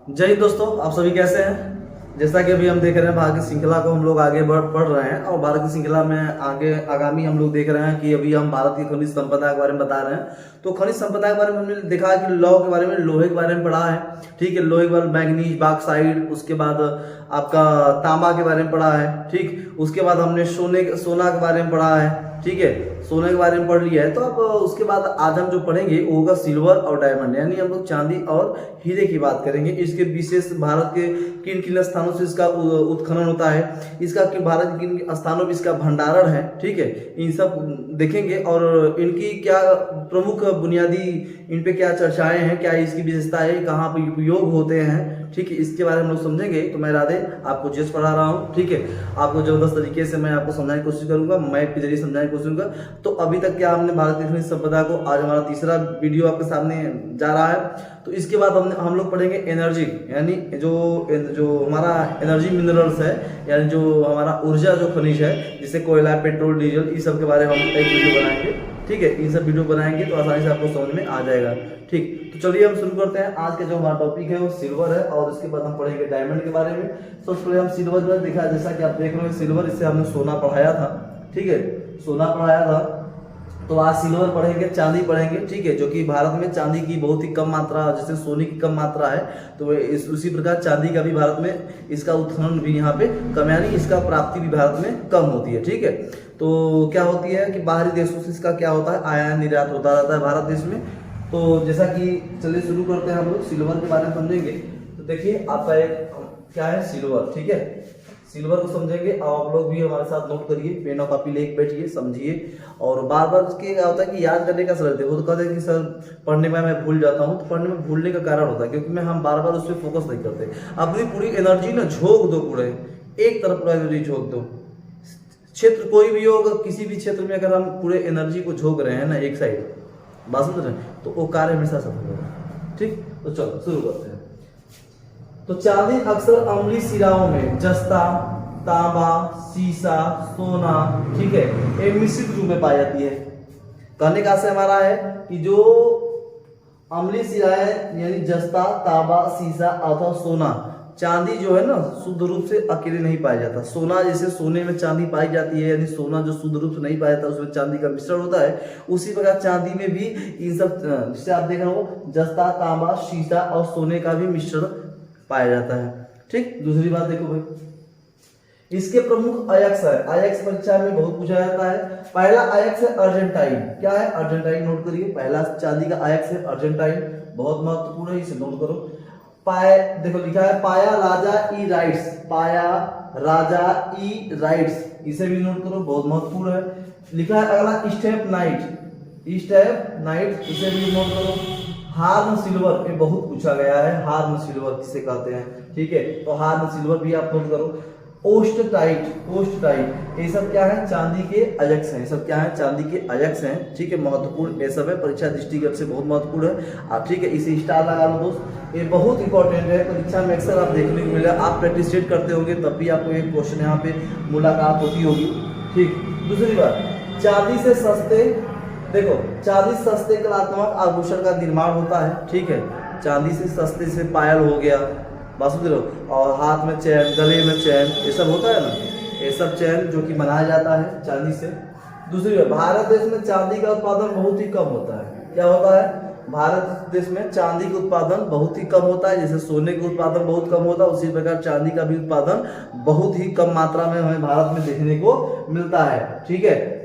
जय हिंद दोस्तों, आप सभी कैसे हैं। जैसा कि अभी हम देख रहे हैं भारत की श्रृंखला को हम लोग आगे पढ़ रहे हैं और भारत की श्रृंखला में आगे आगामी हम लोग देख रहे हैं कि अभी हम भारत की खनिज संपदा के बारे में बता रहे हैं। तो खनिज संपदा के बारे में हमने देखा कि लौह के बारे में, लोहे के बारे में पढ़ा है। ठीक है, लोहे के बारे में मैग्नीज, बॉक्साइट, उसके बाद आपका तांबा के बारे में पढ़ा है। ठीक, उसके बाद हमने सोना के बारे में पढ़ा है। ठीक है, सोने के बारे में पढ़ लिया है। तो अब उसके बाद आज हम जो पढ़ेंगे वो होगा सिल्वर और डायमंड, यानी हम लोग चांदी और हीरे की बात करेंगे। इसके विशेष भारत के किन किन स्थानों से इसका उत्खनन होता है, इसका भारत के किन स्थानों में इसका भंडारण है। ठीक है, इन सब देखेंगे और इनकी क्या प्रमुख बुनियादी, इन पे क्या चर्चाएं हैं, क्या इसकी विशेषताएं, कहाँ पर उपयोग होते हैं। ठीक है, इसके बारे में हम लोग समझेंगे। तो मैं राधे आपको जीएस पढ़ा रहा हूँ। ठीक है, आपको जबरदस्त तरीके से मैं आपको समझाने की कोशिश करूंगा, मैप के जरिए समझाने की कोशिश करूंगा। तो अभी तक क्या हमने भारत की खनिज संपदा को, आज हमारा तीसरा वीडियो आपके सामने जा रहा है। तो इसके बाद हम लोग पढ़ेंगे एनर्जी, यानी जो हमारा एनर्जी मिनरल्स है, यानी जो हमारा ऊर्जा जो खनिज है, जैसे कोयला, पेट्रोल, डीजल, इस सब के बारे में हम एक वीडियो बनाएंगे। ठीक है, इन सब वीडियो बनाएंगे तो आसानी से आपको समझ में आ जाएगा। ठीक, तो चलिए हम शुरू करते हैं। आज का जो हमारा टॉपिक है वो सिल्वर है और उसके बाद हम पढ़ेंगे डायमंड के बारे में। सबसे पहले हम सिल्वर में देखा, जैसा कि आप देख रहे हो सिल्वर, इससे हमने सोना पढ़ाया था। ठीक है, सोना पढ़ाया था। तो आज सिल्वर पढ़ेंगे, चांदी पढ़ेंगे। ठीक है, जो कि भारत में चांदी की बहुत ही कम मात्रा, जैसे सोने की कम मात्रा है, तो उसी प्रकार चांदी का भी भारत में इसका उत्खनन भी यहाँ पे कम, यानी इसका प्राप्ति भी भारत में कम होती है। ठीक है, तो क्या होती है कि बाहरी देशों से इसका क्या होता है, आयात निर्यात होता रहता है भारत देश में। तो जैसा कि चलिए शुरू करते हैं, हम लोग सिल्वर के बारे में समझेंगे। तो देखिए आपका एक क्या है, सिल्वर। ठीक है, सिल्वर को समझेंगे और आप लोग भी हमारे साथ नोट करिए, पेन और कॉपी लेके बैठिए, समझिए। और बार बार उसके क्या होता है कि याद करने का सरल है, वो तो कहते हैं कि सर पढ़ने में मैं भूल जाता हूँ। तो पढ़ने में भूलने का कारण होता है क्योंकि हम बार बार उस पर फोकस नहीं करते। अपनी पूरी एनर्जी ना झोंक दो, पूरे एक तरफ पूरा एनर्जी झोंक दो। क्षेत्र कोई भी हो, अगर किसी भी क्षेत्र में अगर हम पूरे एनर्जी को झोंक रहे हैं ना एक साइड, बात समझ रहे हैं, तो वो कार्य हमेशा सफल होगा। ठीक, तो चलो शुरू करते हैं। तो चांदी अक्सर अम्लीय सिराओं में जस्ता, तांबा, सीसा, सोना, ठीक है, एक मिश्रित रूप में पाई जाती है। कहने का आशय हमारा है कि जो अम्लीय सिराएं यानी जस्ता, तांबा, सीसा अथवा सोना, चांदी जो है ना शुद्ध रूप से अकेले नहीं पाया जाता। सोना जैसे सोने में चांदी पाई जाती है, यानी सोना जो शुद्ध रूप से नहीं पाया जाता उसमें चांदी का मिश्रण होता है, उसी प्रकार चांदी में भी इन सब, जिससे आप देख रहे हो, जस्ता, तांबा, सीसा और सोने का भी मिश्रण पाया जाता है। ठीक, दूसरी बात देखो भाई, इसके प्रमुख अयस्क है। अयस्क परीक्षा में बहुत पूछा जाता है। पहला अयस्क है अर्जेंटाइन। क्या है अर्जेंटाइन, नोट करिए। पहला चांदी का अयस्क है अर्जेंटाइन, बहुत महत्वपूर्ण है, इसे नोट करो। देखो लिखा है पाया राजा ई राइट्स, पाया राजा ई राइट्स, इसे भी नोट करो, बहुत महत्वपूर्ण है। लिखा है अगला स्टेप नाइट, स्टेप नाइट, इसे भी नोट करो। हार्न सिल्वर, ये बहुत पूछा गया है, हार्न सिल्वर किसे कहते हैं। ठीक है, तो हार्न सिल्वर भी आप नोट करो। ओस्टटाइट, ओस्टटाइट, ये सब क्या है, चांदी के अयस्क हैं। ये सब क्या है, चांदी के अयस्क हैं। ठीक है, महत्वपूर्ण ये सब है, परीक्षा दृष्टिगत से बहुत महत्वपूर्ण है। ठीक है, इसे स्टार लगा लो दोस्त, ये बहुत इंपॉर्टेंट है, परीक्षा में अक्सर आप देखने को मिलेगा। आप प्रैक्टिस करते होंगे तब भी आपको एक क्वेश्चन यहाँ पे मुलाकात होती होगी। ठीक, दूसरी बात, चांदी से सस्ते, देखो चांदी सस्ते कलात्मक आभूषण का निर्माण होता है। ठीक है, चांदी से सस्ते से पायल हो गया, बासुदेव, और हाथ में चैन, गले में चैन, ये सब होता है ना, ये सब चैन जो कि बनाया जाता है चांदी से। दूसरी बात, भारत देश में चांदी का उत्पादन बहुत ही कम होता है। क्या होता है, भारत देश में चांदी का उत्पादन बहुत ही कम होता है। जैसे सोने का उत्पादन बहुत कम होता है, उसी प्रकार चांदी का भी उत्पादन बहुत ही कम मात्रा में हमें भारत में देखने को मिलता है। ठीक है,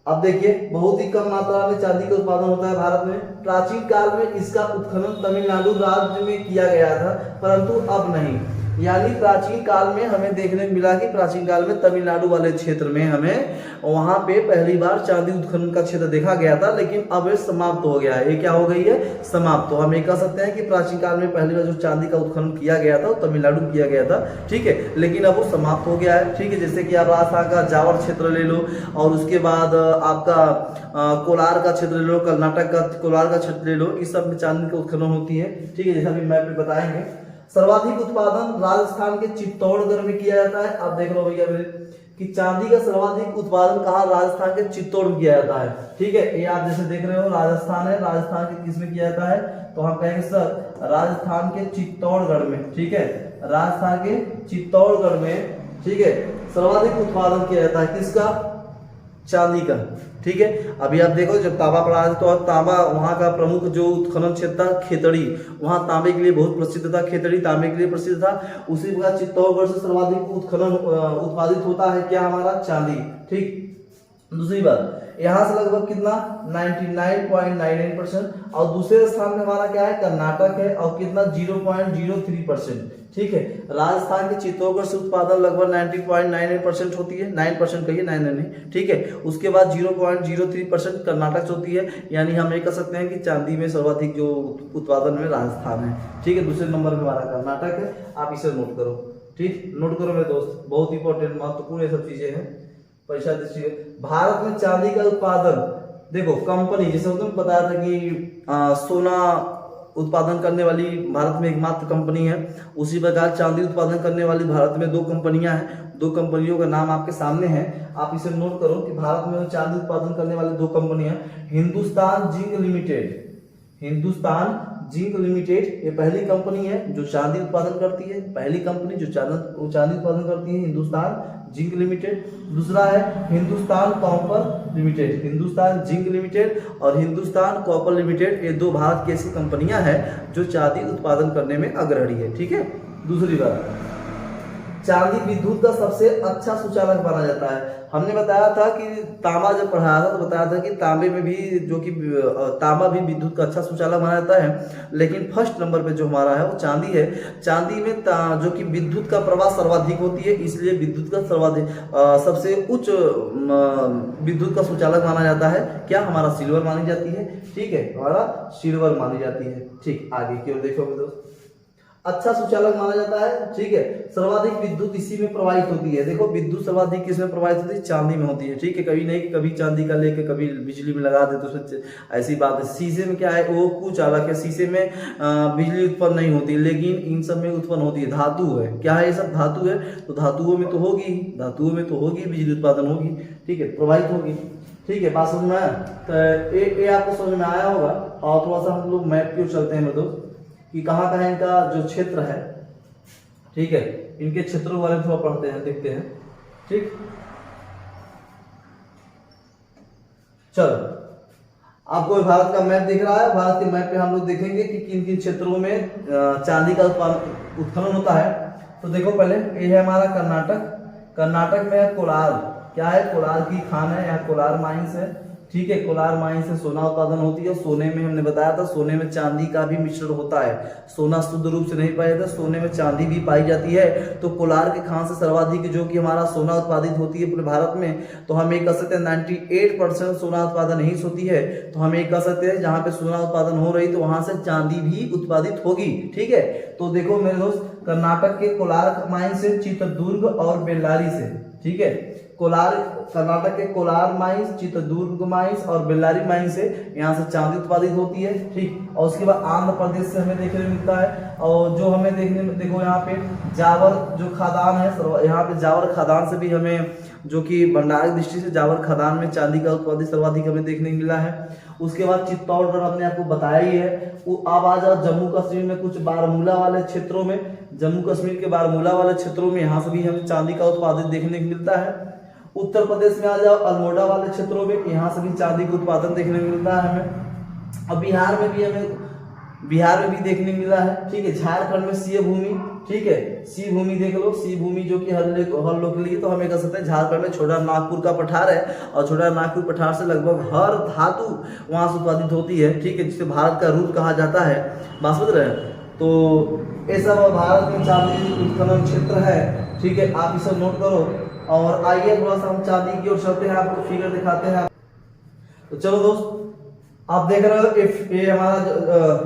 अब देखिए बहुत ही कम मात्रा में चांदी का उत्पादन होता है भारत में। प्राचीन काल में इसका उत्खनन तमिलनाडु राज्य में किया गया था, परंतु अब नहीं। यानी प्राचीन काल में हमें देखने को मिला कि प्राचीन काल में तमिलनाडु वाले क्षेत्र में हमें वहां पे पहली बार चांदी उत्खनन का क्षेत्र देखा गया था, लेकिन अब ये समाप्त हो गया है। ये क्या हो गई है, समाप्त। तो हम ये कह सकते हैं कि प्राचीन काल में पहली बार जो चांदी का उत्खनन किया गया था वो तमिलनाडु में किया गया था। ठीक है, लेकिन अब वो समाप्त हो गया है। ठीक है, जैसे कि आप राजस्थान का जावर क्षेत्र ले लो, और उसके बाद आपका कोलार का क्षेत्र ले लो, कर्नाटक का कोलार का क्षेत्र ले लो, इस सब में चांदी का उत्खनन होती है। ठीक है, जैसा भी मैप में बताएंगे। सर्वाधिक उत्पादन राजस्थान के चित्तौड़गढ़ में किया जाता है। आप देख लो भैया मेरे कि चांदी का सर्वाधिक उत्पादन कहाँ, राजस्थान के चित्तौड़ में किया जाता है। ठीक है, ये आप जैसे देख रहे हो राजस्थान है, राजस्थान के किस में किया जाता है, तो हम कहेंगे सर राजस्थान के चित्तौड़गढ़ में, ठीक है, राजस्थान के चित्तौड़गढ़ में, ठीक है, सर्वाधिक उत्पादन किया जाता है किसका? चांदी का, ठीक है। अभी आप देखो जब तांबा पड़ा है तो तांबा वहाँ का प्रमुख जो उत्खनन क्षेत्र था खेतड़ी, वहाँ तांबे के लिए बहुत प्रसिद्ध था, खेतड़ी तांबे के लिए प्रसिद्ध था। उसी प्रकार चित्तौड़गढ़ से सर्वाधिक उत्खनन उत्पादित होता है क्या? हमारा चांदी, ठीक। दूसरी बात, यहाँ से लगभग कितना 99.99% और दूसरे स्थान में हमारा क्या है? कर्नाटक है और कितना 0.03%, ठीक है। राजस्थान के चित्तौड़गढ़ से उत्पादन लगभग 90.99% होती है, 9% कहिए, 9 नहीं, ठीक है। उसके बाद 0.03% कर्नाटक से होती है, यानी हम ये कह सकते हैं कि चांदी में सर्वाधिक जो उत्पादन में राजस्थान है, ठीक है। दूसरे नंबर में हमारा कर्नाटक है, आप इसे नोट करो, ठीक, नोट करो मेरे दोस्त, बहुत इंपॉर्टेंट महत्वपूर्ण ये सब चीजें हैं परीक्षा दृष्टि। भारत में चांदी का उत्पादन, देखो कंपनी, जैसे तुमने बताया था कि सोना उत्पादन करने वाली भारत में एकमात्र कंपनी है, उसी प्रकार चांदी उत्पादन करने वाली भारत में 2 कंपनियां हैं। 2 कंपनियों का नाम आपके सामने है, आप इसे नोट करो कि भारत में चांदी उत्पादन करने वाली 2 कंपनियां, Hindustan zinc limited, Hindustan zinc limited ये पहली कंपनी है जो चांदी उत्पादन करती है, पहली कंपनी जो चांदी उत्पादन करती है हिंदुस्तान जिंक लिमिटेड। दूसरा है Hindustan copper limited, Hindustan zinc limited और हिंदुस्तान कॉपर लिमिटेड, ये 2 भारत की ऐसी कंपनियां हैं जो चांदी उत्पादन करने में अग्रणी है, ठीक है। दूसरी बात, चांदी विद्युत का सबसे अच्छा सुचालक माना जाता है। हमने बताया था कि तांबा जब पढ़ाया था तो बताया था कि तांबे में भी जो कि तांबा भी विद्युत का अच्छा सुचालक माना जाता है, लेकिन फर्स्ट नंबर पे जो हमारा है वो चांदी है। चांदी में जो कि विद्युत का प्रवाह सर्वाधिक होती है, इसलिए विद्युत का सर्वाधिक सबसे उच्च विद्युत का सुचालक माना जाता है क्या? हमारा सिल्वर मानी जाती है, ठीक है, हमारा सिल्वर मानी जाती है, ठीक। आगे की ओर देखो दोस्त, अच्छा सुचालक माना जाता है, ठीक है। सर्वाधिक विद्युत इसी में प्रवाहित होती है, देखो विद्युत सर्वाधिक किसमें प्रवाहित होती है? चांदी में होती है, ठीक है। कभी नहीं कि कभी चांदी का लेके कभी बिजली में लगा दे तो ऐसी बात है। शीशे में क्या है? वो कुचालक है, शीशे में बिजली उत्पन्न नहीं होती, लेकिन इन सब में उत्पन्न होती है, धातु है, क्या है? ये सब धातु है, तो धातुओं में तो होगी, धातुओं में तो होगी बिजली उत्पादन होगी, ठीक है, प्रवाहित होगी, ठीक है। बात समझ में आया? तो ये आपको समझ में आया होगा। और थोड़ा सा हम लोग मैप की ओर चलते हैं दोस्त कि कहाँ कहाँ इनका जो क्षेत्र है, ठीक है, इनके क्षेत्रों वाले थोड़ा पढ़ते हैं, देखते हैं, ठीक। चलो, आपको भारत का मैप दिख रहा है, भारत के मैप पे हम लोग देखेंगे कि किन किन क्षेत्रों में चांदी का उत्खनन होता है। तो देखो पहले ये है हमारा कर्नाटक, कर्नाटक में है कोलार, क्या है? कोलार की खान है, यहाँ कोलार माइंस है, ठीक है। कोलार माइन से सोना उत्पादन होती है। सोने में हमने बताया था सोने में चांदी का भी मिश्रण होता है, सोना शुद्ध रूप से नहीं पाया जाता, सोने में चांदी भी पाई जाती है। तो कोलार के खान से सर्वाधिक जो कि हमारा सोना उत्पादित होती है पूरे भारत में, तो हम ये कह सकते हैं 98% सोना उत्पादन यहीं से होती है। तो हम ये कह सकते हैं जहाँ पे सोना उत्पादन हो रही तो वहां से चांदी भी उत्पादित होगी, ठीक है। तो देखो मेरे दोस्त, कर्नाटक के कोलार माइन से, चित्रदुर्ग और बेल्लारी से, ठीक है, कोलार, कर्नाटक के कोलार माइंस, चित्रदुर्ग माइंस और बेल्लारी माइंस से यहाँ से चांदी उत्पादित होती है, ठीक। और उसके बाद आंध्र प्रदेश से हमें देखने को मिलता है। और जो हमें देखने में, देखो यहाँ पे जावर जो खादान है, यहाँ पे जावर खादान से भी हमें जो कि भंडार की दृष्टि से जावर खादान में चांदी का उत्पादित सर्वाधिक हमें देखने को मिला है। उसके बाद चित्तौड़गढ़ हमने आपको बताया ही है। अब आ जाओ जम्मू कश्मीर में कुछ बारामूला वाले क्षेत्रों में, जम्मू कश्मीर के बारामूला वाले क्षेत्रों में यहाँ से भी हमें चांदी का उत्पादित देखने को मिलता है। उत्तर प्रदेश में आ जाओ अल्मोड़ा वाले क्षेत्रों में, यहाँ से भी चांदी का उत्पादन देखने को मिलता है हमें। अब बिहार में भी हमें, बिहार में भी देखने को मिला है, ठीक है। झारखंड में सी भूमि, ठीक है, सी भूमि देख लो, सी भूमि जो कि हर लोग के लिए, तो हमें कह सकते हैं झारखंड में छोटा नागपुर का पठार है और छोटा नागपुर पठार से लगभग हर धातु वहां से उत्पादित होती है, ठीक है, जिसे भारत का रूप कहा जाता है। बात समझ रहे हैं? तो ये सब भारत में चांदी उत्खनन क्षेत्र है, ठीक है, आप इसे नोट करो। और आइए थोड़ा सा हम चांदी की ओर चलते हैं, आपको फिगर दिखाते हैं। तो चलो दोस्त, आप देख रहे हो ये हमारा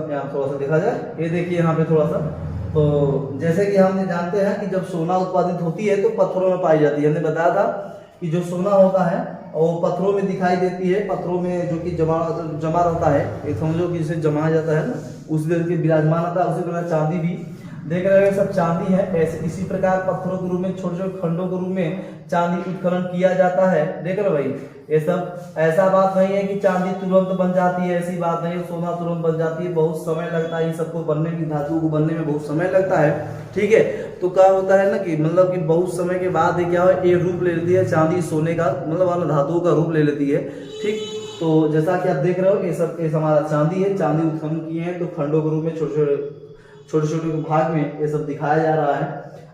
यहाँ थोड़ा सा देखा जाए, ये देखिए यहाँ पे थोड़ा सा। तो जैसे कि हम जानते हैं कि जब सोना उत्पादित होती है तो पत्थरों में पाई जाती है। हमने बताया था कि जो सोना होता है वो पत्थरों में दिखाई देती है, पत्थरों में जो कि जमा रहता है, एक समझो कि जिसे जमाया जाता है ना, उस तरह के विराजमान आता है। उसी प्रकार चांदी भी देख रहे हो सब चांदी है। ऐसे इसी प्रकार पत्थरों के रूप में छोटे छोटे खंडों के रूप में चांदी उत्खनन किया जाता है। देख रहे हो भाई, ये सब ऐसा बात नहीं है कि चांदी तुरंत बन जाती है, ऐसी बात नहीं है। सोना तुरंत बन जाती है, बहुत समय लगता है इन सबको बनने में, धातुओं को बनने में बहुत समय लगता है। ठीक है, तो क्या होता है ना कि मतलब कि बहुत समय के बाद क्या है, ये रूप ले लेती है चांदी सोने का मतलब वाला धातुओं का रूप ले लेती है। ठीक, तो जैसा कि आप देख रहे हो ये सब हमारा चांदी है, चांदी उत्खनन किए हैं तो खंडों के रूप में छोटे छोटे भाग में ये सब दिखाया जा रहा है।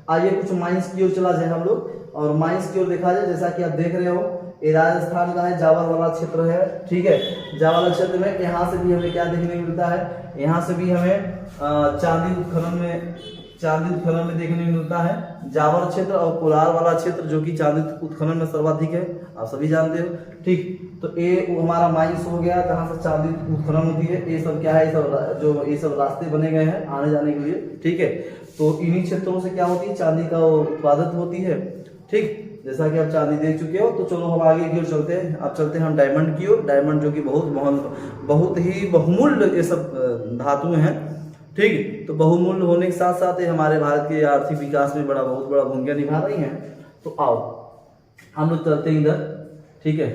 आइए कुछ माइंस की ओर चला जाए हम लोग, और माइंस की ओर देखा जाए। जैसा कि आप देख रहे हो ये राजस्थान का है, जावर वाला क्षेत्र है। ठीक है, जावर वाला क्षेत्र में यहाँ से भी हमें क्या देखने को मिलता है, यहाँ से भी हमें चांदी उत्खनन में देखने को मिलता है। जावर क्षेत्र और कोलार वाला क्षेत्र जो कि चांदी उत्खनन में सर्वाधिक है, आप सभी जानते हो। ठीक, तो ये हमारा माइंस हो गया जहाँ से चांदी उत्खनन होती है। ये सब क्या है, ये सब रास्ते बने गए हैं आने जाने के लिए। ठीक है, तो इन्हीं क्षेत्रों से क्या होती है, चांदी का उत्पादन होती है। ठीक, जैसा कि आप चांदी देख चुके हो, तो चलो हम आगे की ओर चलते हैं। अब चलते हैं हम डायमंड की ओर। डायमंड जो कि बहुत ही बहुमूल्य ये सब धातु हैं। ठीक, तो बहुमूल्य होने के साथ साथ ये हमारे भारत के आर्थिक विकास में बहुत बड़ा भूमिका निभा रही हैं। तो आओ हम लोग चलते हैं इधर। ठीक है,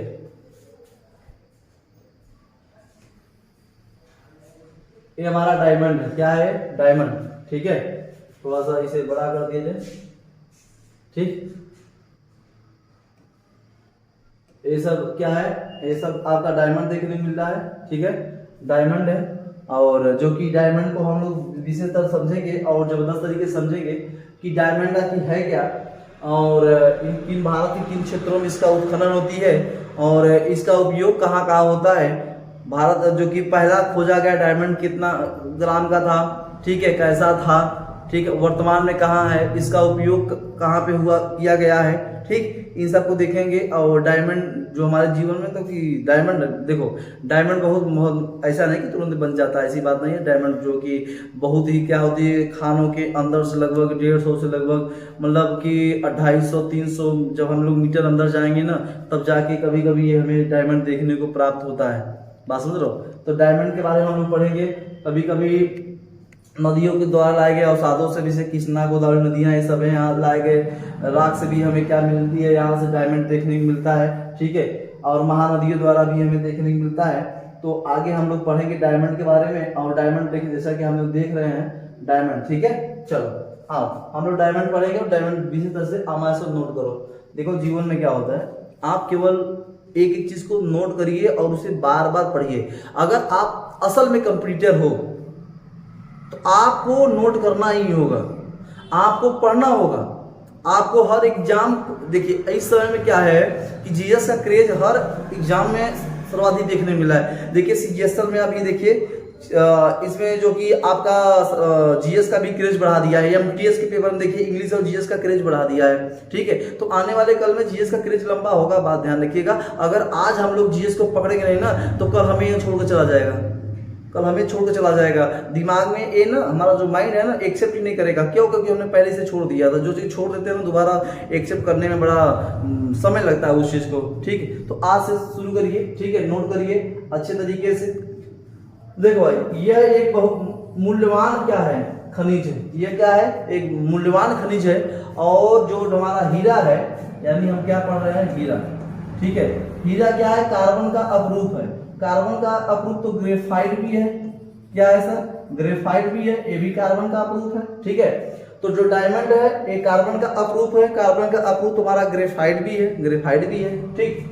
ये हमारा डायमंड है। क्या है, डायमंड। ठीक है, थोड़ा सा इसे बड़ा कर दिया जाए। ठीक, ये सब क्या है, ये सब आपका डायमंड देखने को मिल रहा है। ठीक है, डायमंड है, और जो कि डायमंड को हम लोग विशेषतर समझेंगे और जबरदस्त तरीके से समझेंगे कि डायमंड आखिर है क्या, और किन भारत के किन क्षेत्रों में इसका उत्खनन होती है, और इसका उपयोग कहाँ कहाँ होता है। भारत जो कि पहला खोजा गया डायमंड कितना ग्राम का था, ठीक है, कैसा था, ठीक है, वर्तमान में कहाँ है, इसका उपयोग कहाँ पे किया गया है। ठीक, इन सबको देखेंगे। और डायमंड जो हमारे जीवन में, तो कि डायमंड देखो, डायमंड बहुत ऐसा नहीं कि तुरंत बन जाता है, ऐसी बात नहीं है। डायमंड जो कि बहुत ही क्या होती है, खानों के अंदर से लगभग 150 से लगभग मतलब कि 250-300 जब हम लोग मीटर अंदर जाएंगे ना, तब जाके कभी कभी ये हमें डायमंड देखने को प्राप्त होता है। बात समझ रहे हो। तो डायमंड के बारे में हम लोग पढ़ेंगे। कभी कभी नदियों के द्वारा लाए गए अवसादों से, जैसे कृष्णा गोदावरी नदियां ये सब है, यहाँ लाए गए राख से भी हमें क्या मिलती है, यहाँ से डायमंड देखने को मिलता है। ठीक है, और महानदियों द्वारा भी हमें देखने को मिलता है। तो आगे हम लोग पढ़ेंगे डायमंड के बारे में। और डायमंड देखिए, जैसा कि हम लोग देख रहे हैं डायमंड। ठीक है, चलो हाँ, हम लोग डायमंड पढ़ेंगे। और डायमंड विशेष तरह से हमारे साथ नोट करो। देखो जीवन में क्या होता है, आप केवल एक एक चीज को नोट करिए और उसे बार बार पढ़िए। अगर आप असल में कंप्यूटर हो तो आपको नोट करना ही होगा, आपको पढ़ना होगा, आपको हर एग्जाम। देखिए इस समय में क्या है कि जीएस का क्रेज हर एग्जाम में सर्वाधिक देखने मिला है। देखिए सीजीएसएल में अभी देखिए इसमें जो कि आपका जीएस का भी क्रेज बढ़ा दिया है। एमटीएस के पेपर में देखिए इंग्लिश और जीएस का क्रेज बढ़ा दिया है। ठीक है, तो आने वाले कल में जीएस का क्रेज लंबा होगा, बात ध्यान रखिएगा। अगर आज हम लोग जीएस को पकड़ेंगे नहीं ना, तो कल हमें यहाँ छोड़ कर चला जाएगा, कल हमें छोड़ के चला जाएगा। दिमाग में ये ना, हमारा जो माइंड है ना, एक्सेप्ट ही नहीं करेगा। क्यों? क्योंकि हमने पहले से छोड़ दिया था। जो चीज़ छोड़ देते हैं ना, दोबारा एक्सेप्ट करने में बड़ा समय लगता है उस चीज़ को। ठीक है, तो आज से शुरू करिए। ठीक है, नोट करिए अच्छे तरीके से। देखो भाई, यह एक बहुत मूल्यवान क्या है, खनिज है। यह क्या है, एक मूल्यवान खनिज है। और जो हमारा हीरा है, यानी हम क्या पढ़ रहे हैं, हीरा। ठीक है, हीरा क्या है, कार्बन का अपरूप है। कार्बन का अपरूप तो ग्रेफाइट भी है। क्या है सर, ग्रेफाइट भी है, ये भी कार्बन का अपरूप है। ठीक है, तो जो डायमंड है ये कार्बन का अपरूप है। कार्बन का अपरूप तुम्हारा ग्रेफाइट भी है, ग्रेफाइट भी है। ठीक,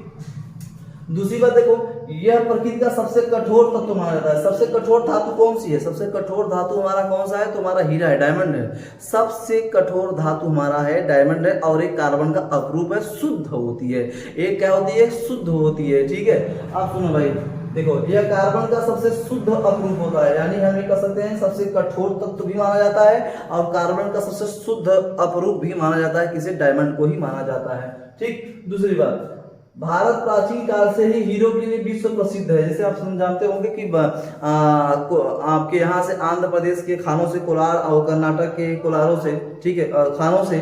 दूसरी बात देखो, यह प्रकृति का सबसे कठोर तत्व माना जाता है। सबसे कठोर धातु कौन सी है, सबसे कठोर धातु हमारा कौन सा है, तो हमारा हीरा है, डायमंड है। सबसे कठोर धातु हमारा है डायमंड है। और एक कार्बन का अपरूप है, शुद्ध होती है। एक क्या होती है, शुद्ध होती है। ठीक है, आप सुनो भाई, देखो यह कार्बन का सबसे शुद्ध अपरूप होता है, यानी हम ये कह सकते हैं सबसे कठोर तत्व भी माना जाता है, और कार्बन का सबसे शुद्ध अपरूप भी माना जाता है। किसे, डायमंड को ही माना जाता है। ठीक, दूसरी बात, भारत प्राचीन काल से ही हीरो के लिए विश्व प्रसिद्ध है। जैसे आप जानते होंगे कि आपके यहाँ से आंध्र प्रदेश के खानों से कोलार और कर्नाटक के कोलारों से, ठीक है, खानों से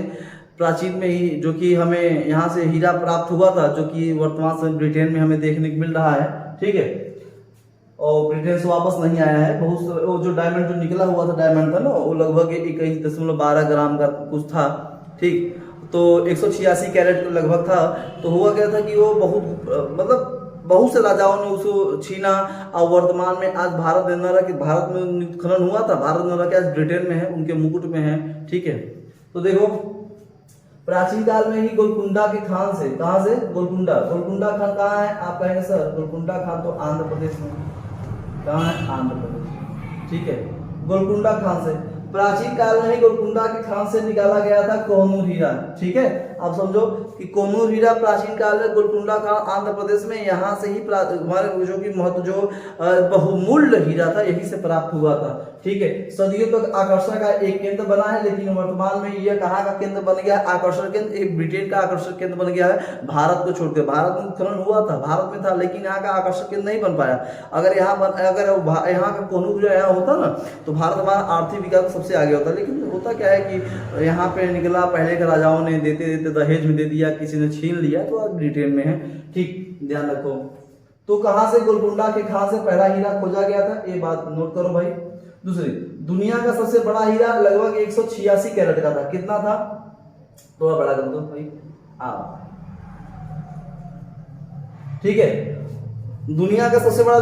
प्राचीन में ही जो कि हमें यहाँ से हीरा प्राप्त हुआ था, जो कि वर्तमान समय ब्रिटेन में हमें देखने को मिल रहा है। ठीक है, और ब्रिटेन से वापस नहीं आया है। वो जो डायमंड जो निकला हुआ था डायमंड था ना, वो लगभग 21.12 ग्राम का कुछ था, ठीक। तो 186 कैरेट लगभग था। तो हुआ क्या था कि वो मतलब बहुत से राजाओं ने उसको छीना, और वर्तमान में आज भारत न रहा कि भारत में खनन हुआ था, भारत न रहा कि आज ब्रिटेन में है, उनके मुकुट में है, ठीक है। तो देखो प्राचीन काल में ही गोलकुंडा के खान से, कहां से? गोलकुंडा खान कहाँ है? आप कहेंगे सर गोलकुंडा खान तो आंध्र प्रदेश में, कहाँ है? आंध्र प्रदेश, ठीक है। गोलकुंडा खान से प्राचीन काल में ही गोलकुंडा के खान से निकाला गया था कोहनूर हीरा, ठीक है। आप समझो कि कोहनूर हीरा प्राचीन काल में गोलकुंडा खान आंध्र प्रदेश में, यहाँ से ही हमारे जो कि महत्व जो बहुमूल्य हीरा था यही से प्राप्त हुआ था, ठीक है। सदियों तक आकर्षण का एक केंद्र बना है, लेकिन वर्तमान में यह कहाँ का केंद्र बन गया? आकर्षण केंद्र, एक ब्रिटेन का आकर्षण केंद्र बन गया है, भारत को छोड़कर। भारत में खनन हुआ था, भारत में था, लेकिन यहाँ का आकर्षण केंद्र नहीं बन पाया। अगर यहाँ का कोहनूर हीरा यहाँ होता ना, तो भारत हमारा आर्थिक विकास सबसे आगे होता। लेकिन होता क्या है कि यहाँ पे निकला, पहले के राजाओं ने देते देते दहेज में दे दिया, किसी ने छीन लिया, तो आज ब्रिटेन में है, ठीक, ध्यान रखो। तो कहां से गोलकुंडा के खान से पहला हीरा खोजा गया था, ये बात नोट करो भाई। दूसरी, दुनिया का सबसे बड़ा हीरा लगभग 186 कैरेट का था। कितना था? थोड़ा बड़ा कर दो भाई, ठीक है। दुनिया का सबसे बड़ा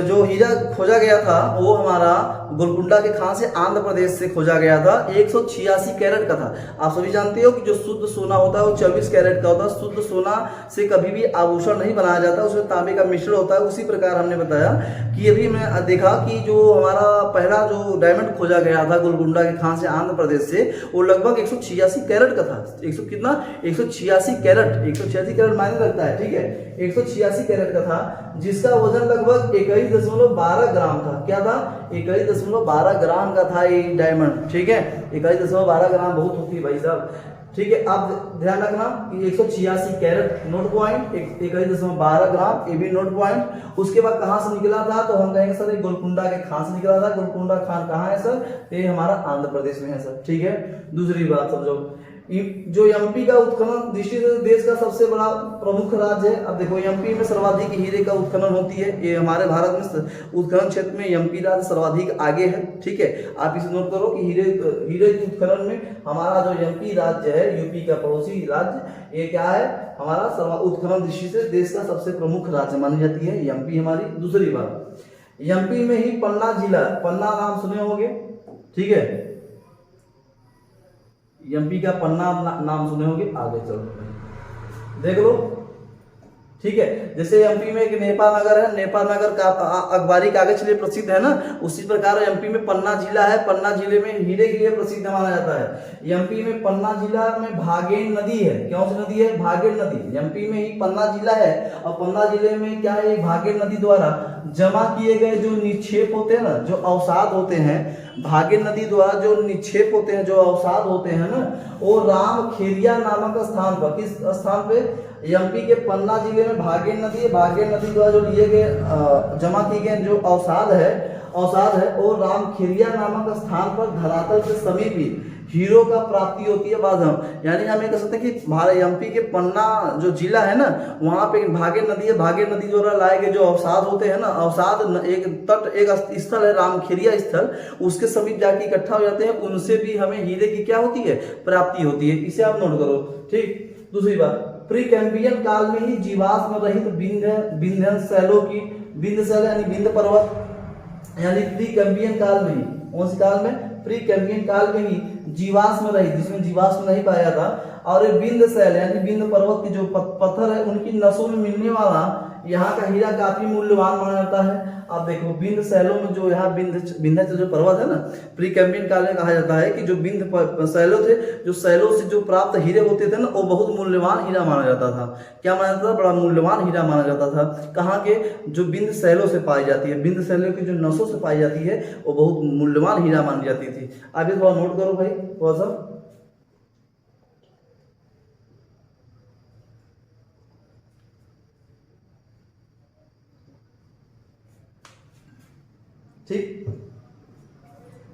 जो हीरा खोजा गया था वो हमारा गोलकुंडा के खान से आंध्र प्रदेश से खोजा गया था। 186 कैरेट का था। आप सभी जानते हो कि जो शुद्ध सोना होता है वो 24 कैरेट का होता है। शुद्ध सोना से कभी भी आभूषण नहीं बनाया जाता, उसमें तांबे का मिश्रण होता है। उसी प्रकार हमने बताया कि अभी मैं देखा कि जो हमारा पहला जो डायमंड खोजा गया था गोलकुंडा के खान से आंध्र प्रदेश से, वो लगभग 186 कैरेट का था। 186 कैरेट मायने रखता है, ठीक है। 186 कैरेट का था, जिसका वजन लगभग 21.12 ग्राम था। क्या था? 21.12 ग्राम का था ये डायमंड, ठीक है। 21.12 ग्राम बहुत होती है भाई साहब, ठीक है। आप ध्यान रखना कि 186 कैरेट नोट पॉइंट, 21.12 ग्राम, ये भी नोट पॉइंट। उसके बाद कहां से निकला था? तो हम कहेंगे सर गोलकुंडा के खान से निकला था। गोलकुंडा खान कहाँ है सर? ये हमारा आंध्र प्रदेश में है सर, ठीक है। दूसरी बात समझो, जो एमपी का उत्खनन दृष्टि से देश का सबसे बड़ा प्रमुख राज्य है। अब देखो एमपी में सर्वाधिक हीरे का उत्खनन होती है। ये हमारे भारत में उत्खनन क्षेत्र में एमपी राज्य सर्वाधिक आगे है, ठीक है। आप इसे नोट करो कि हीरे के उत्खनन में हमारा जो एमपी राज्य है, यूपी का पड़ोसी राज्य, ये क्या है? हमारा उत्खनन दृष्टि से देश का सबसे प्रमुख राज्य मानी जाती है एमपी हमारी। दूसरी बात, एमपी में ही पन्ना जिला, पन्ना नाम सुने होंगे, ठीक है। एमपी का पन्ना नाम सुने होंगे। आगे चलो देख लो, ठीक है। जैसे एमपी में एक नेपाल नगर है, नेपाल नगर का अखबारी कागज के लिए प्रसिद्ध है ना, उसी प्रकार एमपी में पन्ना जिला है। पन्ना जिले में हीरे के लिए प्रसिद्ध माना जाता है। एमपी में पन्ना जिला में भागेन नदी है। कौन सी नदी है? भागेन नदी। एमपी में ही पन्ना जिला है, और पन्ना जिले में क्या है? भागेन नदी द्वारा जमा किए गए जो निक्षेप होते हैं ना, जो अवसाद होते हैं, भागीर नदी द्वारा जो निक्षेप होते हैं, जो अवसाद होते हैं ना, वो राम खेरिया नामक स्थान पर, किस स्थान पे? एमपी के पन्ना जिले में भागीर नदी है। भागीर नदी द्वारा जो लिए गए जमा किए गए जो अवसाद है वो राम खेरिया नामक स्थान पर धरातल के समीप ही हीरो का प्राप्ति होती है बाधम। यानी हम ये कह सकते हैं कि एमपी के पन्ना जो जिला है ना, वहां पे भागीर नदी है। भागीर नदी द्वारा लाए गए जो अवसाद होते हैं ना, अवसाद एक तट, एक स्थल है रामखेरिया स्थल, उसके समीप जाके इकट्ठा हो जाते हैं। उनसे भी हमें हीरे की क्या होती है? प्राप्ति होती है। इसे आप नोट करो, ठीक। दूसरी बात, प्री कैम्बियन काल में ही जीवाश्म रहित विंध्य शैलों की, विंध्य शैल यानी विंध्य पर्वत, यानी प्री कैम्बियन काल में ही, उस काल में प्री कैम्बियन काल में ही जीवाश्म रहित, जिसमें जीवाश्म नहीं पाया था, और विंध्य शैल यानी विंध्य पर्वत के जो पत्थर है उनकी नसों में मिलने वाला यहाँ का हीरा काफी मूल्यवान माना जाता है। अब देखो विंध्य शैलों में जो यहाँ विंध्याचल जो पर्वत है ना, प्री कैम्बियन काल में कहा जाता है कि जो विंध्य शैलों थे, जो शैलों से जो प्राप्त हीरे होते थे ना, वो बहुत मूल्यवान हीरा माना जाता था। क्या माना जाता था? बड़ा मूल्यवान हीरा माना जाता था। कहाँ के? जो विंध्य शैलों से पाई जाती है, विंध्य शैलों की जो नसों से पाई जाती है, वो बहुत मूल्यवान हीरा मानी जाती थी। आगे थोड़ा नोट करो भाई, थोड़ा सा, ठीक।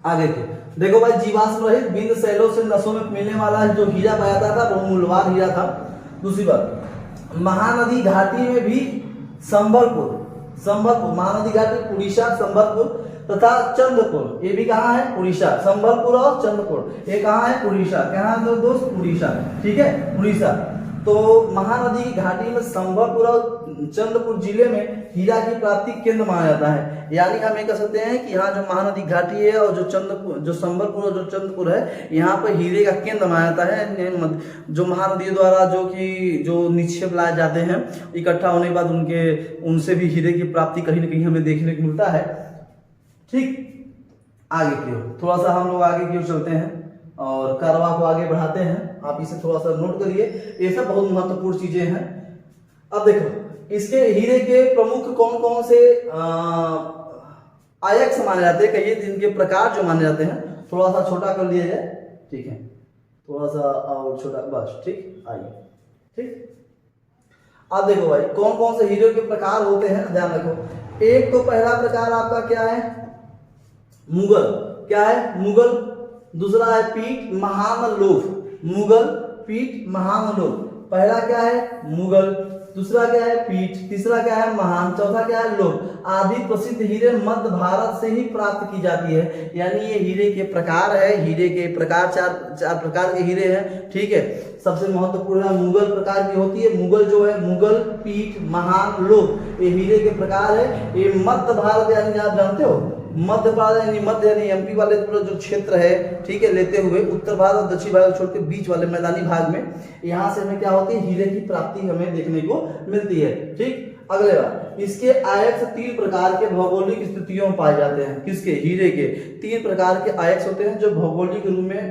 आगे के देखो भाई, जीवाश्म रहित विंध्य शैलों से नसों में मिलने वाला जो हीरा पाया जाता था वो मूल्यवान हीरा था। दूसरी बात, महानदी घाटी में भी संबलपुर, संबलपुर, महानदी घाटी उड़ीसा संबलपुर तथा चंद्रपुर, ये भी कहाँ है? उड़ीसा। संबलपुर और चंद्रपुर ये कहाँ है? उड़ीसा। कहाँ है दोस्त? उड़ीसा। ठीक है, उड़ीसा। तो महानदी की घाटी में संबलपुर और चंद्रपुर जिले में हीरा की प्राप्ति केंद्र माना जाता है। यानी हम ये कह सकते हैं कि यहाँ जो महानदी घाटी है और जो संबलपुर और जो चंद्रपुर है, यहाँ पर हीरे का केंद्र माना जाता है। जो महानदी द्वारा जो निक्षेप लाए जाते हैं, इकट्ठा होने के बाद उनसे भी हीरे की प्राप्ति कहीं ना कहीं हमें देखने को मिलता है। ठीक, आगे की ओर थोड़ा सा हम लोग आगे की ओर चलते हैं और कारवा को आगे बढ़ाते हैं। आप इसे थोड़ा सा नोट करिए, ये सब बहुत महत्वपूर्ण चीजें हैं। अब देखो, इसके हीरे के प्रमुख कौन कौन से आयक्स माने जाते हैं, कहिए जिनके प्रकार जो माने जाते हैं। थोड़ा सा छोटा कर लिया जाए, ठीक है, थोड़ा सा और छोटा, बस। ठीक, आइए। ठीक, अब देखो भाई, कौन कौन से हीरे के प्रकार होते हैं, ध्यान रखो। एक तो पहला प्रकार आपका क्या है? मुगल। क्या है? मुगल। दूसरा है पीठ महान लोभ। मुगल, पीठ, महान लोभ। पहला क्या है? मुगल। दूसरा क्या है? पीठ। तीसरा क्या है? महान। चौथा क्या है? लोभ। आदि प्रसिद्ध हीरे मध्य भारत से ही प्राप्त की जाती है। यानी ये हीरे के प्रकार है। हीरे के प्रकार चार प्रकार के हीरे हैं। ठीक है, सबसे महत्वपूर्ण है मुगल प्रकार की होती है। मुगल जो है, मुगल, पीठ, महान, लोभ, ये हीरे के प्रकार है। ये मध्य भारत, यानी आप जानते हो मध्य भारत यानी एमपी वाले पूरा जो क्षेत्र है, ठीक है, लेते हुए उत्तर भारत और दक्षिण भारत छोड़ के बीच वाले मैदानी भाग में, यहाँ से हमें क्या होती है? हीरे की प्राप्ति हमें देखने को मिलती है। ठीक, अगले बार, इसके आयक्स 3 प्रकार के भौगोलिक स्थितियों में पाए जाते हैं। किसके? हीरे के 3 प्रकार के आयक्स होते हैं जो भौगोलिक रूप में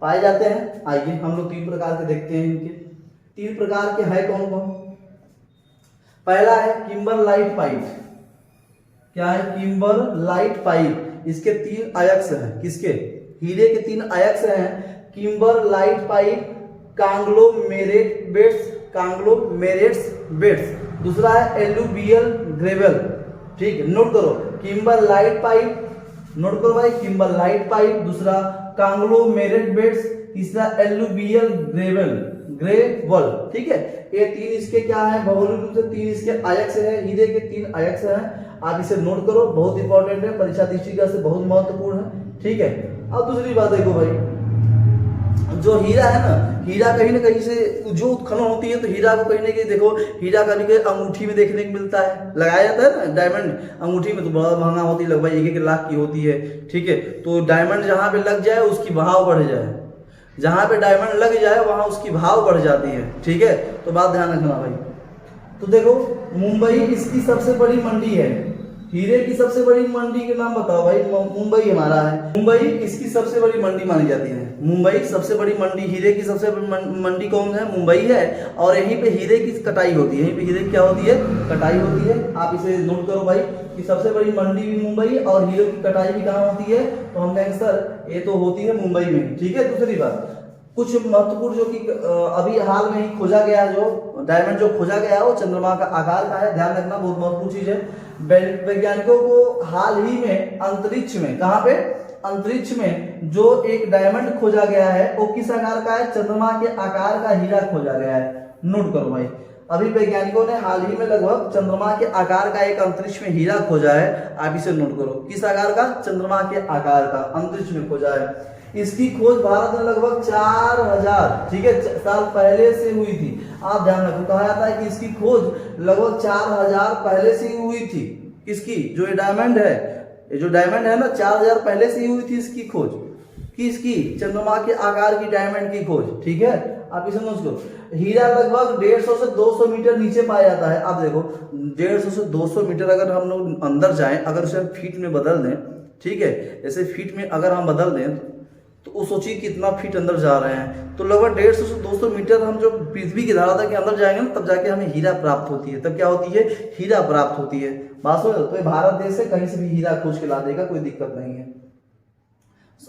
पाए जाते हैं। आइए हम लोग 3 प्रकार के देखते हैं। इनके 3 प्रकार के है कौन कौन? पहला है किम्बरलाइट पाइप। क्या है? Kimberlite pipe. इसके 3 आयक्स हैं। किसके? हीरे के 3 आयक्स हैं। Kimberlite pipe, conglomerates beds. दूसरा है एलुवियल ग्रेवल। ठीक है, नोट करो, किम्बरलाइट पाइप, नोट करो भाई, किम्बरलाइट पाइप। दूसरा कांग्लोमेरेट बेड्स। तीसरा एलुवियल ग्रेवल। ठीक है, ये 3 इसके क्या है? भौगोलिक रूप से 3 इसके आयक्स है। हीरे के 3 आयक्स हैं। आप इसे नोट करो, बहुत इंपॉर्टेंट है, परीक्षा दृष्टिकोण से बहुत महत्वपूर्ण है। ठीक है, अब दूसरी बात देखो भाई, जो हीरा है ना, हीरा कहीं ना कहीं से जो उत्खनन होती है, तो हीरा को कहीं ना कहीं देखो, हीरा कभी कभी अंगूठी में देखने को मिलता है, लगाया जाता है ना डायमंड अंगूठी में, तो बड़ा महंगा होती है, लगभग 1-1 लाख की होती है। ठीक है, तो डायमंड जहां पे लग जाए उसकी भाव बढ़ जाए, जहां पे डायमंड लग जाए वहां उसकी भाव बढ़ जाती है। ठीक है, तो बात ध्यान रखना भाई। तो देखो, मुंबई इसकी सबसे बड़ी मंडी है। हीरे की सबसे बड़ी मंडी के नाम बताओ भाई। मुंबई हमारा है, मुंबई इसकी सबसे बड़ी मंडी मानी जाती है। मुंबई सबसे बड़ी मंडी, हीरे की सबसे बड़ी मंडी कौन है? मुंबई है। और यहीं पे हीरे की कटाई होती है। यहीं पे हीरे की क्या होती है? कटाई होती है। आप इसे नोट करो भाई कि सबसे बड़ी मंडी भी मुंबई और हीरे की कटाई भी कहाँ होती है? तो हम कहेंगे सर ये तो होती है मुंबई में। ठीक है, दूसरी बात, कुछ महत्वपूर्ण जो कि अभी हाल में ही खोजा गया, जो डायमंड जो खोजा गया है वो चंद्रमा का आकार का है। ध्यान रखना, बहुत महत्वपूर्ण चीज है। वैज्ञानिकों को हाल ही में अंतरिक्ष में, कहां पे? अंतरिक्ष में जो एक डायमंड खोजा गया है वो किस आकार का है? चंद्रमा के आकार का हीरा खोजा गया है। नोट करो भाई, अभी वैज्ञानिकों ने हाल ही में लगभग चंद्रमा के आकार का एक अंतरिक्ष में हीरा खोजा है। आप इसे नोट करो, किस आकार का? चंद्रमा के आकार का अंतरिक्ष में खोजा है। इसकी खोज भारत में लगभग 4000, ठीक है, साल पहले से हुई थी। आप ध्यान रखो, कहा जाता है कि इसकी खोज लगभग 4000 पहले से ही हुई थी। इसकी जो ये डायमंड है, ये जो डायमंड है ना, 4000 पहले से ही हुई थी इसकी खोज। किसकी? चंद्रमा के आकार की डायमंड की खोज। ठीक है, आप इसे समझ लो। हीरा लगभग 150 से 200 मीटर नीचे पाया जाता है। आप देखो, 150 से 200 मीटर अगर हम लोग अंदर जाएं, अगर उसे फीट में बदल दें, ठीक है, जैसे फीट में अगर हम बदल दें तो सोचिए कितना फीट अंदर जा रहे हैं। तो लगभग 150 से 200 मीटर हम जो पृथ्वी की धरातल के अंदर जाएंगे ना, तब जाके हमें हीरा प्राप्त होती है। तब क्या होती है? हीरा प्राप्त होती है। बात समझ। तो भारत देश से कहीं से भी हीरा खोज के ला देगा, कोई दिक्कत नहीं है।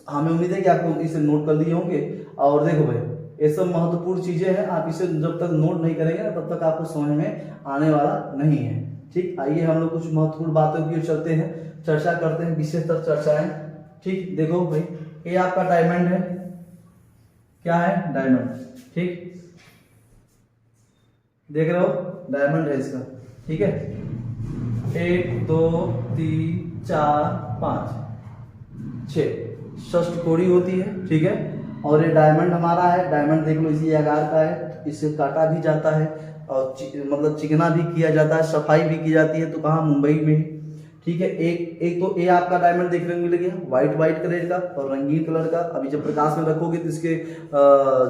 हमें उम्मीद है कि आपको इसे नोट कर लिए होंगे। और देखो भाई, ये सब महत्वपूर्ण चीजें हैं, आप इसे जब तक नोट नहीं करेंगे ना, तब तक आपको समझ में आने वाला नहीं है। ठीक, आइए हम लोग कुछ महत्वपूर्ण बातों की ओर चलते हैं, चर्चा करते हैं, विशेषतर चर्चाएं। ठीक, देखो भाई, ये आपका डायमंड है। क्या है? डायमंड। ठीक, देख रहे हो, डायमंड है इसका। ठीक है, 1 2 3 4 5 6 षष्ठ कोड़ी होती है, ठीक है। और ये डायमंड हमारा है, डायमंड देख लो इसी आकार का है, इससे काटा भी जाता है और मतलब चिकना भी किया जाता है, सफाई भी की जाती है। तो कहाँ, मुंबई में, ठीक है। एक तो ये आपका डायमंड देखने को मिलेगा वाइट कलर का और रंगीन कलर का। अभी जब प्रकाश में रखोगे तो इसके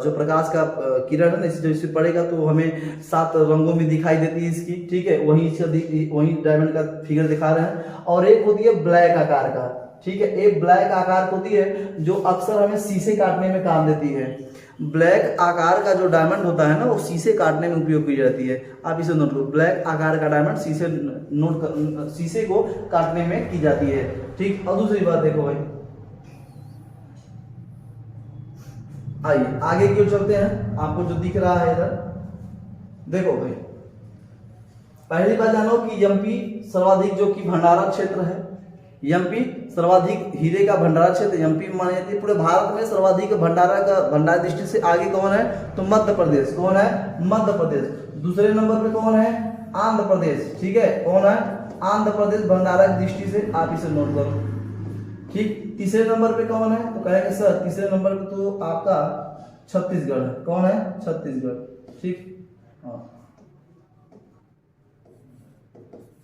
जो प्रकाश का किरण है ना, जब इसे पड़ेगा तो हमें 7 रंगों में दिखाई देती है इसकी, ठीक है। वही डायमंड का फिगर दिखा रहे हैं। और एक होती है ब्लैक आकार का, ठीक है। एक ब्लैक आकार होती है जो अक्सर हमें शीशे काटने में काम देती है। ब्लैक आकार का जो डायमंड होता है ना, वो शीशे काटने में उपयोग की जाती है। आप इसे नोट करो, ब्लैक आकार का डायमंड शीशे को काटने में की जाती है, ठीक। और दूसरी बात देखो भाई, आइए आगे क्यों चलते हैं। आपको जो दिख रहा है इधर देखो भाई, पहली बात जानो कि एमपी सर्वाधिक जो कि भंडारा क्षेत्र है, एमपी सर्वाधिक हीरे का भंडारा क्षेत्र एमपी में मानी जाती है। पूरे भारत में सर्वाधिक भंडार दृष्टि से आगे कौन है, तो मध्य प्रदेश। कौन है, मध्य प्रदेश। दूसरे नंबर पे कौन है, आंध्र प्रदेश, ठीक है। कौन है, आंध्र प्रदेश भंडारा की दृष्टि से, आप इसे नोट करो, ठीक। तीसरे नंबर पे कौन है, तो कहेंगे सर तीसरे नंबर पे तो आपका छत्तीसगढ़ है। कौन है, छत्तीसगढ़, ठीक। हाँ,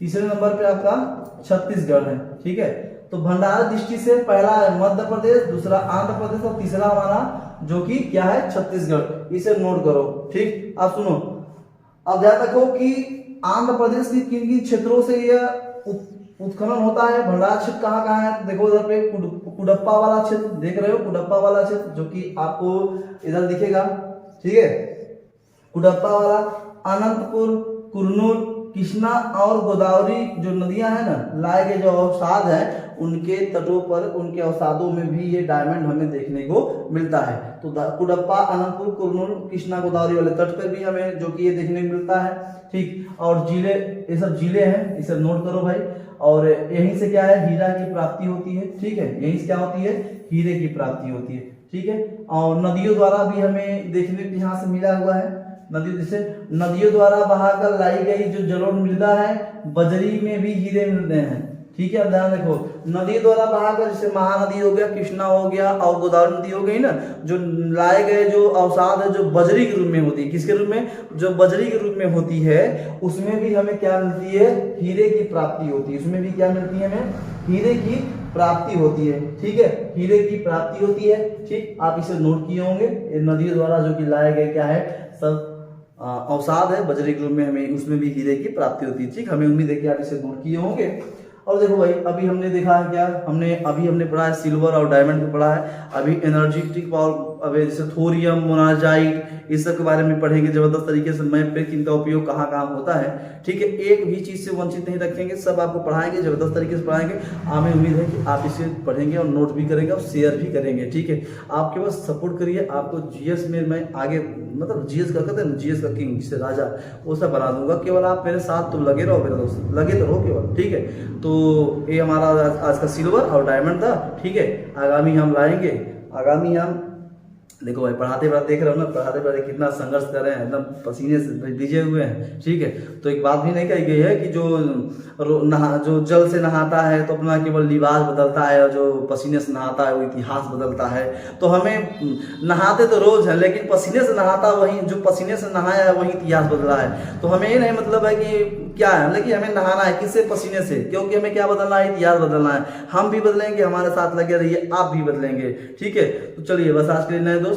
तीसरे नंबर पे आपका छत्तीसगढ़ है, ठीक है। तो भंडार दृष्टि से पहला है मध्य प्रदेश, दूसरा आंध्र प्रदेश और तीसरा हमारा जो कि क्या है, छत्तीसगढ़। इसे नोट करो, ठीक। अब सुनो, अब ध्यान रखो कि आंध्र प्रदेश की किन किन क्षेत्रों से यह उत्खनन होता है, भंडार क्षेत्र कहाँ कहाँ है। देखो इधर पे कुडप्पा वाला क्षेत्र देख रहे हो, कुडप्पा वाला क्षेत्र जो कि आपको इधर दिखेगा, ठीक है। कुडप्पा वाला, अनंतपुर, कुरनूल, कृष्णा और गोदावरी जो नदियां हैं ना, लाए गए जो अवसाद है उनके तटों पर, उनके अवसादों में भी ये डायमंड हमें देखने को मिलता है। तो कुडप्पा, अनंतपुर, कुरनूल, कृष्णा, गोदावरी वाले तट पर भी हमें जो कि ये देखने को मिलता है, ठीक। और जिले, ये सब जिले हैं, इसे नोट करो भाई। और यहीं से क्या है, हीरा की प्राप्ति होती है, ठीक है। यहीं से क्या होती है, हीरे की प्राप्ति होती है, ठीक है। और नदियों द्वारा भी हमें देखने को यहाँ से मिला हुआ है, नदियों द्वारा बहाकर लाई गई जो जलोढ़ मृदा है, बजरी में भी हीरे मिलते हैं, ठीक है। अब ध्यान रखो, नदी द्वारा बहाकर, जैसे महानदी हो गया, कृष्णा हो गया और गोदावरी नदी हो गई ना, जो लाए गए जो अवसाद है जो बजरी के रूप में होती है, किसके रूप में, जो बजरी के रूप में होती है, उसमें भी हमें क्या मिलती है, हीरे की प्राप्ति होती है। उसमें भी क्या मिलती है हमें, हीरे की प्राप्ति होती है, ठीक है। हीरे की प्राप्ति होती है, ठीक। आप इसे नोट किए होंगे, नदियों द्वारा जो कि लाए गए क्या है, सब अवसाद है बजरी के रूप में, हमें उसमें भी हीरे की प्राप्ति होती है, ठीक। हमें उम्मीद है कि आप इसे नोट किए होंगे। और देखो भाई, अभी हमने देखा है क्या, हमने पढ़ा है सिल्वर और डायमंड को पढ़ा है। अभी एनर्जेटिक पावर, अभी जैसे थोरियम, मोनाजाइट, इस सब के बारे में पढ़ेंगे जबरदस्त तरीके से, मैप पे इनका उपयोग कहाँ कहाँ होता है, ठीक है। एक भी चीज से वंचित नहीं रखेंगे, सब आपको पढ़ाएंगे, जबरदस्त तरीके से पढ़ाएंगे। हमें उम्मीद है कि आप इसे पढ़ेंगे और नोट भी करेंगे और शेयर भी करेंगे, ठीक है। आपके बस सपोर्ट करिए, आपको जीएस में मैं आगे, मतलब जीएस का कहते हैं, जीएस का किंग, जिसे राजा, वो सब बना दूंगा। केवल आप मेरे साथ तो लगे रहो मेरे दोस्त, लगे तो रहो केवल, ठीक है। तो ये हमारा आज का सिल्वर और डायमंड था, ठीक है। आगामी हम लाएंगे, आगामी हम देखो भाई, पढ़ाते पढ़ाते देख रहे हो ना, पढ़ाते पढ़ाते कितना संघर्ष कर रहे हैं, एकदम पसीने से भीजे हुए हैं, ठीक है। तो एक बात भी नहीं कही गई है कि जो जल से नहाता है तो अपना केवल लिबास बदलता है, और जो पसीने से नहाता है वो इतिहास बदलता है। तो हमें नहाते तो रोज है, लेकिन पसीने से नहाता वही, जो पसीने से नहाया है वही इतिहास बदला है। तो हमें ये नहीं मतलब है कि क्या है, लेकिन हमें नहाना है किससे, पसीने से, क्योंकि हमें क्या बदलना है, इतिहास बदलना है। हम भी बदलेंगे, हमारे साथ लगे रहिए, आप भी बदलेंगे, ठीक है। तो चलिए बस आज के लिए दोस्त